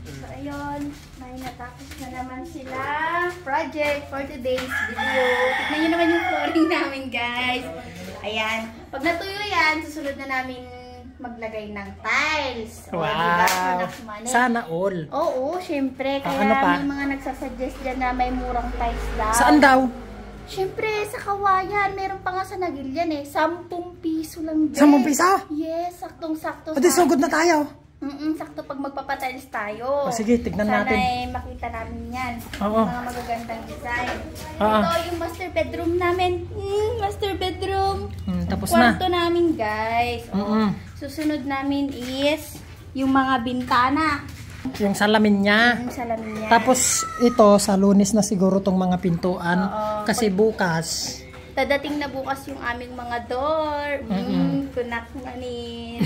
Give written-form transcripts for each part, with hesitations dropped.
So, ayun. May natapos na naman sila project for today's video. Tignan nyo naman yung flooring namin, guys. Ayan. Pag natuyo yan, susunod na namin maglagay ng tiles. Wow. Diba? Sana all. Oo, syempre. Kaya ano pa? may mga nagsasuggest dyan na may murang tiles daw. Saan daw? Syempre, sa Kawayan. Meron pa nga sa Nagilian eh. 10 piso lang din. 10 piso? Yes, saktong-sakto. O di, sugod na tayo. Sakto pag magpapatiles tayo. O sige, tignan natin. Sana ay makita namin yan. Oo. Mga magagandang design. Oo. Ito yung master bedroom namin. Master bedroom. Tapos Kwarto na. namin, guys. Susunod namin is yung mga bintana. Yung salamin niya. Yung salamin niya. Tapos ito, sa Lunes na siguro tong mga pintuan. Oo. Kasi bukas. Dadating na bukas yung aming mga door. Kunak manis.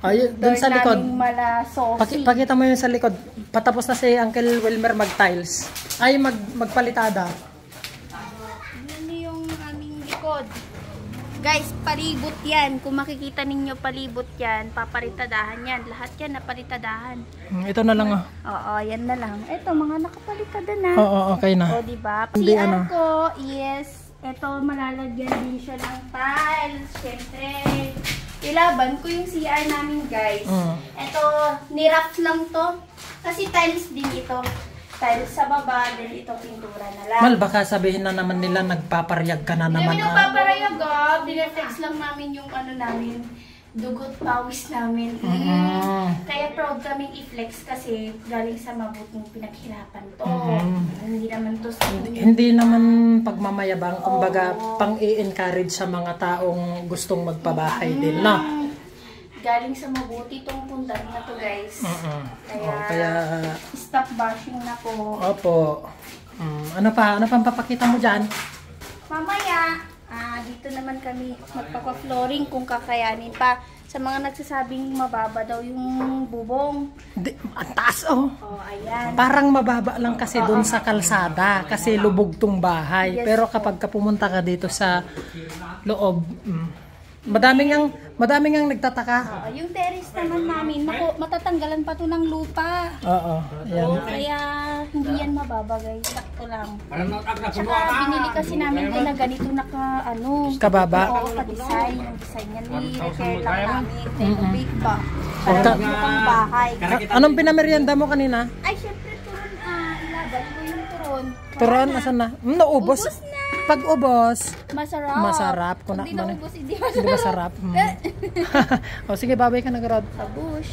Ayun, dun sa likod. Mala saucy. Pakita mo yun sa likod. Patapos na si Uncle Wilmer mag-tiles. Ay, magpalitada. Yan yung aming likod. Guys, palibot yan. Kung makikita ninyo palibot yan, paparitadahan yan. Lahat yan napalitadahan. Ito na lang Oo, yan na lang. Ito, mga nakapalitada na. Oo, okay na. O, diba? Hindi, CR ko is, ito, malalagyan din siya ng tiles. Siyempre, ilaban ko yung CR namin, guys. Ito, nirap lang to. Kasi tiles din ito. Tiles sa baba, then ito pintura na lang. Mal, baka sabihin na naman nila nagpaparyag ka na naman. Hindi nagpaparayag dineflex lang namin yung ano namin, dugot pawis namin. Kaya proud kaming i-flex kasi galing sa mabuting pinaghirapan to. Hindi naman to Hindi naman pagmamayabang, kumbaga pang i-encourage sa mga taong gustong magpabahay din, no? Galing sa mabuti tong pundan na to, guys. Kaya stop bashing na po. Opo. Ano pang papakita mo dyan? Mamaya, dito naman kami magpapa-flooring kung kakayanin pa. Sa mga nagsasabing mababa daw yung bubong. Ang taas, oh. Ayan. Parang mababa lang kasi doon sa kalsada kasi lubog tong bahay. Yes, pero kapag pumunta ka dito sa loob, madaming ang nagtataka. Yung terrace naman namin, matatanggalan pa to ng lupa. Oo. Ayan. Kaya hindi yan mababa, guys. Sakto lang. Tsaka binili kasi namin din na ganito Kababa. Oo, ka-design. Yung design yan, ni-repair lang namin. Ito big ba? Para mukhang bahay. Anong pinamerienda mo kanina? Ay, syempre turon. Ilaban ko yung turon. Turon, asan na? Naubos. Ubus na. Pag ubos, Masarap. masarap. Kung di na ubos, hindi Hindi masarap. O sige, babay ka na, Garod. Sa bush.